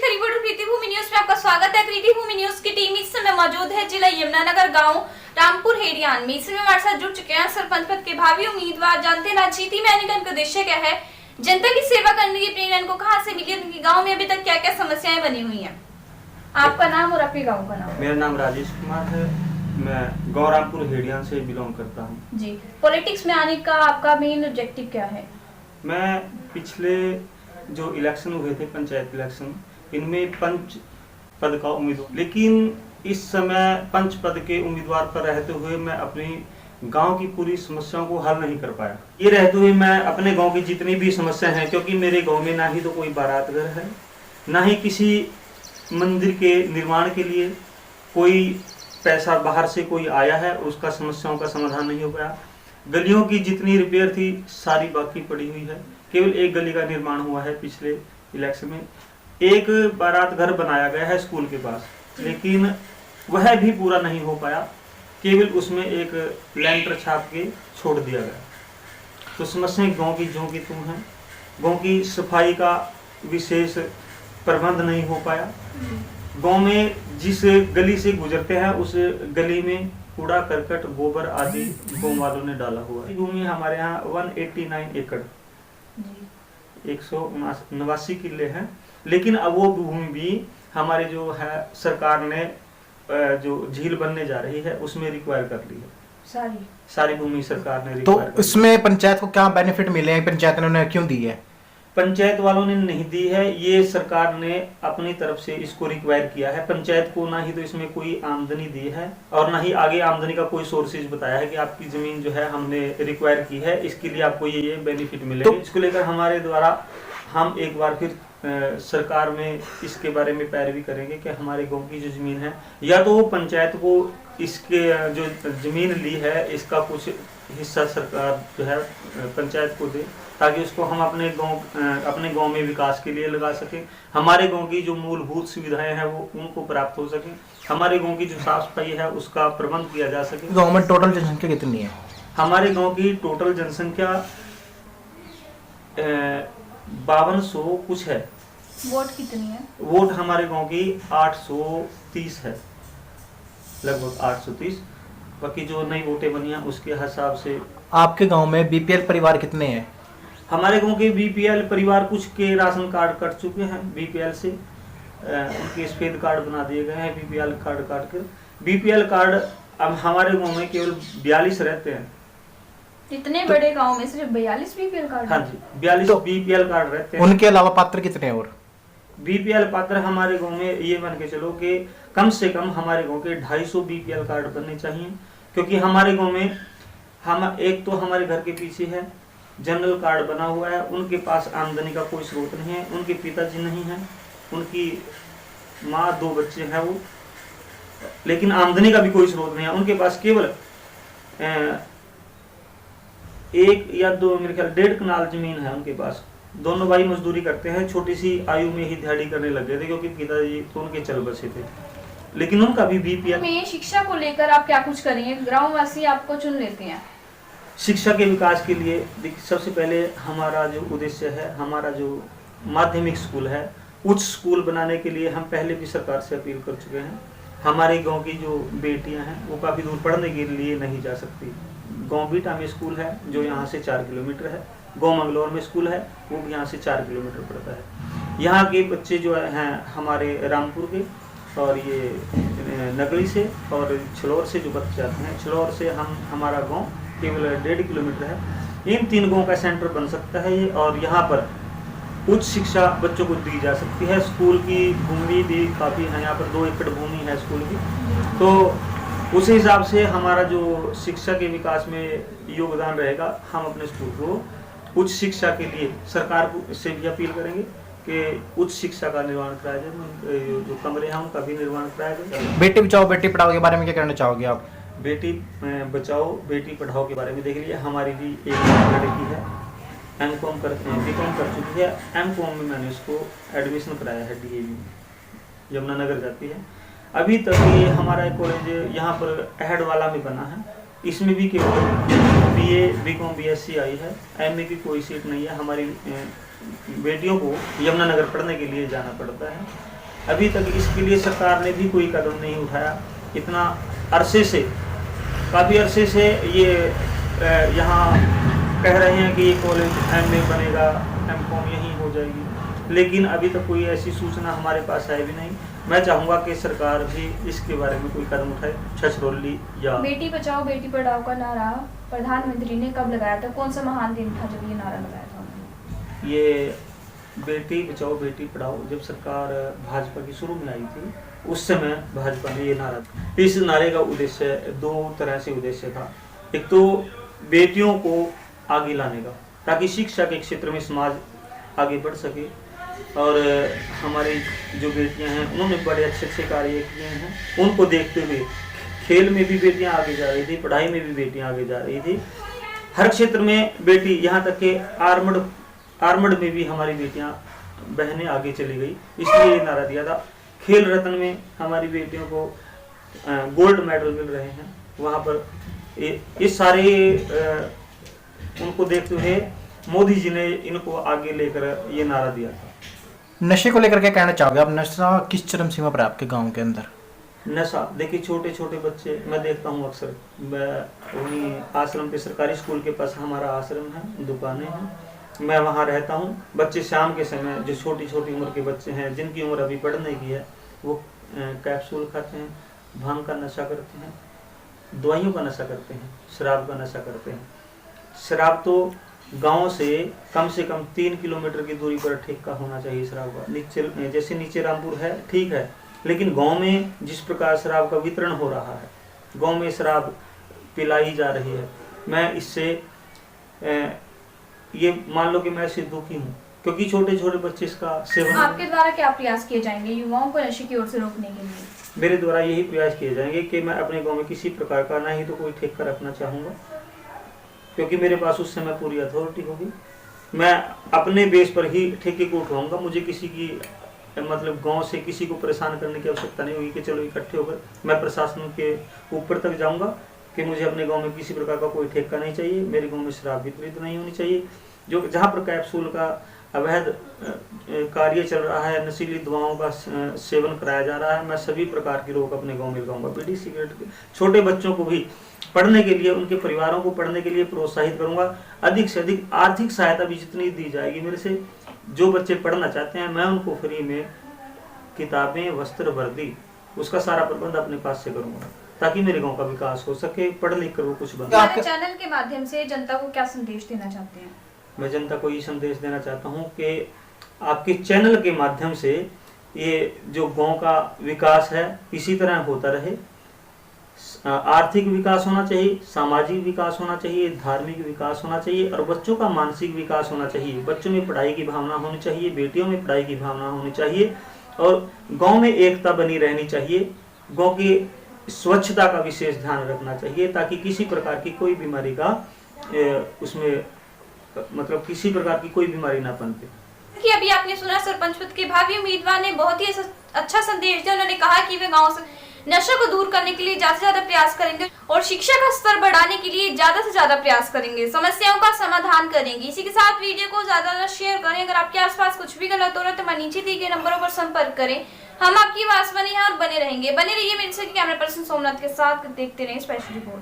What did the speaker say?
नमस्कार, रिपोर्टर कृति भूमि न्यूज में आपका स्वागत है। कृति भूमि न्यूज की टीम इस समय मौजूद है जिला यमुनानगर गांव रामपुर हेडियान में। इसमें हमारे साथ जुड़ चुके हैं सरपंच पद के भावी उम्मीदवार। जानते हैं राजनीति में आने का इनका उद्देश्य क्या है, जनता की सेवा करने की प्रेरणा इनको कहाँ से मिली, उनके गाँव में अभी तक क्या क्या समस्याएं बनी हुई है। आपका नाम और आपके गाँव का नाम? मेरा नाम राजेश कुमार है, मैं गाँव रामपुर हेडियान से बिलोंग करता हूँ। जी, पॉलिटिक्स में आने का आपका मेन ऑब्जेक्टिव क्या है? मैं पिछले जो इलेक्शन हुए थे, पंचायत इलेक्शन, इनमें पंच पद का उम्मीदवार, लेकिन इस समय पंच पद के उम्मीदवार पर रहते हुए मैं अपनी गांव की पूरी समस्याओं को हल नहीं कर पाया। ये रहते हुए मैं अपने गांव की जितनी भी समस्या हैं, क्योंकि मेरे गांव में ना ही तो कोई बारात घर है, ना ही किसी मंदिर के निर्माण के लिए कोई पैसा बाहर से कोई आया है, उसका समस्याओं का समाधान नहीं हो पाया। गलियों की जितनी रिपेयर थी सारी बाकी पड़ी हुई है। केवल एक गली का निर्माण हुआ है पिछले इलेक्शन में। एक बारात घर बनाया गया है स्कूल के पास, लेकिन वह भी पूरा नहीं हो पाया, केवल उसमें एक लेंटर छाप के छोड़ दिया गया। तो समस्याएं गांव की जो की तुम हैं। गांव की सफाई का विशेष प्रबंध नहीं हो पाया। गांव में जिस गली से गुजरते हैं उस गली में कूड़ा करकट गोबर आदि गांव वालों ने डाला हुआ है। भूमि हमारे यहाँ 189 एकड़ 189 किले हैं, लेकिन अब वो भूमि भी हमारे जो है सरकार ने जो झील बनने जा रही है उसमें रिक्वायर कर ली है। सारी भूमि सरकार ने रिक्वायर कर ली। तो इसमें पंचायत को क्या बेनिफिट मिले हैं, पंचायत ने उन्हें क्यों दी है? पंचायत वालों ने नहीं दी है, ये सरकार ने अपनी तरफ से इसको रिक्वायर किया है। पंचायत को ना ही तो इसमें कोई आमदनी दी है और ना ही आगे आमदनी का कोई सोर्सेज बताया है कि आपकी जमीन जो है हमने रिक्वायर की है, इसके लिए आपको ये बेनिफिट मिलेगा। तो इसको लेकर हमारे द्वारा हम एक बार फिर सरकार में इसके बारे में पैरवी करेंगे कि हमारे गांव की जो जमीन है, या तो वो पंचायत को इसके जो जमीन ली है इसका कुछ हिस्सा सरकार जो है पंचायत को दे, ताकि उसको हम अपने गांव में विकास के लिए लगा सकें। हमारे गांव की जो मूलभूत सुविधाएं हैं वो उनको प्राप्त हो सके। हमारे गांव की जो साफ सफाई है उसका प्रबंध किया जा सके। गांव में टोटल जनसंख्या कितनी है? हमारे गांव की टोटल जनसंख्या 5200 कुछ है। वोट कितनी है? वोट हमारे गांव की 830 है, लगभग 830। बाकी जो नई वोटें बनी हैं उसके हिसाब से। आपके गांव में बीपीएल परिवार कितने हैं? हमारे गांव के बीपीएल परिवार कुछ के राशन कार्ड कट चुके हैं बीपीएल से, उनके सफेद कार्ड बना दिए गए हैं बीपीएल कार्ड काट कर। बीपीएल कार्ड अब हमारे गांव में केवल 42 रहते हैं। इतने बड़े गांव में सिर्फ 42 बीपीएल कार्ड? हाँ जी, 42 बीपीएल कार्ड रहते हैं। उनके अलावा पात्र कितने हैं? और बीपीएल पात्र हमारे गांव में ये मान के चलो कि कम से कम हमारे गांव के 250 बीपीएल कार्ड बनने चाहिए, क्योंकि हमारे गांव में हम एक तो हमारे घर के पीछे है जनरल कार्ड बना हुआ है, उनके पास आमदनी का कोई स्रोत नहीं है, उनके पिताजी नहीं है, उनकी माँ 2 बच्चे हैं वो, लेकिन आमदनी का भी कोई स्रोत नहीं है। उनके पास केवल 1 या 2 मेरे ख्याल 1.5 कनाल जमीन है उनके पास। दोनों भाई मजदूरी करते हैं, छोटी सी आयु में ही दिहाड़ी करने लग गए थे, क्योंकि पिताजी तो उनके चल बसे थे, लेकिन उनका भी बीपीएल में। शिक्षा को लेकर आप क्या कुछ करेंगे? ग्रामवासी आपको चुन लेते हैं। शिक्षा के विकास के लिए सबसे पहले हमारा जो उद्देश्य है, हमारा जो माध्यमिक स्कूल है, उच्च स्कूल बनाने के लिए हम पहले भी सरकार से अपील कर चुके हैं। हमारे गांव की जो बेटियां हैं वो काफ़ी दूर पढ़ने के लिए नहीं जा सकती। गांव बीटा में स्कूल है जो यहाँ से 4 किलोमीटर है, गांव मंगलौर में स्कूल है वो भी यहाँ से 4 किलोमीटर पड़ता है। यहाँ के बच्चे जो हैं हमारे रामपुर के और ये नगरी से और छलौर से जो बच्चे आते हैं, छलौर से हमारा गाँव केवल 1.5 किलोमीटर है। इन 3 गाँव का सेंटर बन सकता है ये, और यहाँ पर उच्च शिक्षा बच्चों को दी जा सकती है। स्कूल की भूमि भी काफ़ी है, यहाँ पर 2 एकड़ भूमि है स्कूल की, तो उस हिसाब से हमारा जो शिक्षा के विकास में योगदान रहेगा। हम अपने स्कूल को उच्च शिक्षा के लिए सरकार से भी अपील करेंगे कि उच्च शिक्षा का निर्माण कराया जाए, जो कमरे हैं उनका भी निर्माण कराया जाए। बेटी बचाओ बेटी पढ़ाओ के बारे में क्या कहना चाहोगे आप? बेटी बचाओ बेटी पढ़ाओ के बारे में देख लीजिए, हमारी भी एक लड़की है बीकॉम कर चुकी है। एमकॉम में मैंने उसको एडमिशन कराया है डीएवी, यमुनानगर जाती है। अभी तक ये हमारा कॉलेज यहाँ पर अहड वाला में बना है, इसमें भी केवल बीए बीकॉम बीएससी आई है, एमए की कोई सीट नहीं है। हमारी बेटियों को यमुनानगर पढ़ने के लिए जाना पड़ता है। अभी तक इसके लिए सरकार ने भी कोई कदम नहीं उठाया। इतना अरसे से, काफ़ी अरसे से ये यहाँ कह रहे हैं कि ये कॉलेज एमए बनेगा, एमकॉम यहीं हो जाएगी, लेकिन अभी तक कोई ऐसी सूचना हमारे पास है भी नहीं। मैं चाहूँगा कि सरकार भी इसके बारे में कोई कदम उठाए। छछरौली या बेटी बचाओ बेटी पढ़ाओ का नारा प्रधानमंत्री ने कब लगाया था? कौन सा महान दिन था जब ये नारा लगाया था उन्होंने? ये बेटी बचाओ बेटी पढ़ाओ जब सरकार भाजपा की शुरू में आई थी, उस समय भाजपा ने ये नारा, इस नारे का उद्देश्य दो तरह से उद्देश्य था। एक तो बेटियों को आगे लाने का, ताकि शिक्षा के क्षेत्र में समाज आगे बढ़ सके, और हमारी जो बेटियां हैं उन्होंने बड़े अच्छे अच्छे कार्य किए हैं। उनको देखते हुए खेल में भी बेटियां आगे जा रही थी, पढ़ाई में भी बेटियां आगे जा रही थी, हर क्षेत्र में बेटी, यहाँ तक कि आर्मड में भी हमारी बेटियां बहनें आगे चली गई। इसलिए ये नारा दिया था। खेल रत्न में हमारी बेटियों को गोल्ड मेडल मिल रहे हैं, वहाँ पर ये सारे उनको देखते हुए मोदी जी ने इनको आगे लेकर ये नारा दिया था। नशे को लेकर क्या कहना चाहोगे आप? नशा किस चरम सीमा पर है आपके गांव के अंदर? नशा, देखिए छोटे छोटे बच्चे मैं देखता हूँ अक्सर, मैं वहीं आश्रम पे, सरकारी स्कूल के पास हमारा आश्रम है, दुकानें हैं, मैं वहाँ रहता हूँ। बच्चे शाम के समय, जो छोटी छोटी उम्र के बच्चे हैं जिनकी उम्र अभी पढ़ने की है, वो कैप्सूल खाते हैं, भांग का नशा करते हैं, दवाइयों का नशा करते हैं, शराब का नशा करते हैं। शराब तो गांव से कम 3 किलोमीटर की दूरी पर ठेका होना चाहिए शराब का। नीचे, जैसे नीचे रामपुर है, ठीक है, लेकिन गांव में जिस प्रकार शराब का वितरण हो रहा है, गांव में शराब पिलाई जा रही है, मैं इससे ये मान लो कि मैं इससे दुखी हूँ, क्योंकि छोटे छोटे बच्चे इसका सेवन। आपके द्वारा क्या प्रयास किए जाएंगे युवाओं को नशे की ओर से रोकने के लिए? मेरे द्वारा यही प्रयास किए जाएंगे कि मैं अपने गांव में किसी प्रकार का ना ही तो कोई ठेका रखना चाहूँगा, क्योंकि मेरे पास उस समय पूरी अथॉरिटी होगी। मैं अपने बेस पर ही ठेके को उठाऊंगा। मुझे किसी की, मतलब गांव से किसी को परेशान करने की आवश्यकता नहीं होगी कि चलो इकट्ठे होकर मैं प्रशासन के ऊपर तक जाऊंगा कि मुझे अपने गांव में किसी प्रकार का कोई ठेका नहीं चाहिए, मेरे गांव में शराब वितरित नहीं होनी चाहिए। जो जहाँ पर कैप्सूल का अवैध कार्य चल रहा है, नशीली दवाओं का सेवन कराया जा रहा है, मैं सभी प्रकार की रोक अपने गांव में लगाऊंगा। बीड़ी सिगरेट, छोटे बच्चों को भी पढ़ने के लिए, उनके परिवारों को पढ़ने के लिए प्रोत्साहित करूंगा। अधिक से अधिक आर्थिक सहायता भी जितनी दी जाएगी मेरे से, जो बच्चे पढ़ना चाहते हैं, मैं उनको फ्री में किताबें, वस्त्र, वर्दी, उसका सारा प्रबंध अपने पास से करूंगा, ताकि मेरे गांव का विकास हो सके, पढ़ लिख कर वो कुछ बने। हमारे चैनल के माध्यम से जनता को क्या संदेश देना चाहते हैं? मैं जनता को ये संदेश देना चाहता हूँ कि आपके चैनल के माध्यम से ये जो गांव का विकास है इसी तरह होता रहे। आर्थिक विकास होना चाहिए, सामाजिक विकास होना चाहिए, धार्मिक विकास होना चाहिए, और बच्चों का मानसिक विकास होना चाहिए। बच्चों में पढ़ाई की भावना होनी चाहिए, बेटियों में पढ़ाई की भावना होनी चाहिए, और गांव में एकता बनी रहनी चाहिए। गांव की स्वच्छता का विशेष ध्यान रखना चाहिए, ताकि किसी प्रकार की कोई बीमारी का उसमें, मतलब किसी प्रकार की कोई बीमारी ना पनपे। कि अभी आपने सुना सरपंच पद के भावी उम्मीदवार ने बहुत ही अच्छा संदेश दिया। उन्होंने कहा कि वे गांव से नशा को दूर करने के लिए ज्यादा से ज्यादा प्रयास करेंगे और शिक्षा का स्तर बढ़ाने के लिए ज्यादा से ज्यादा प्रयास करेंगे, समस्याओं का समाधान करेंगे। इसी के साथ वीडियो को ज्यादा शेयर करें। अगर आपके आसपास कुछ भी गलत हो रहा है तो मैं नीचे दिए गए नंबरों पर संपर्क करें। हम आपकी आवाज बने हैं और बने रहेंगे। बने रहिए मेरे से कैमरा पर्सन सोमनाथ के साथ। देखते रहिए स्पेशल रिपोर्ट।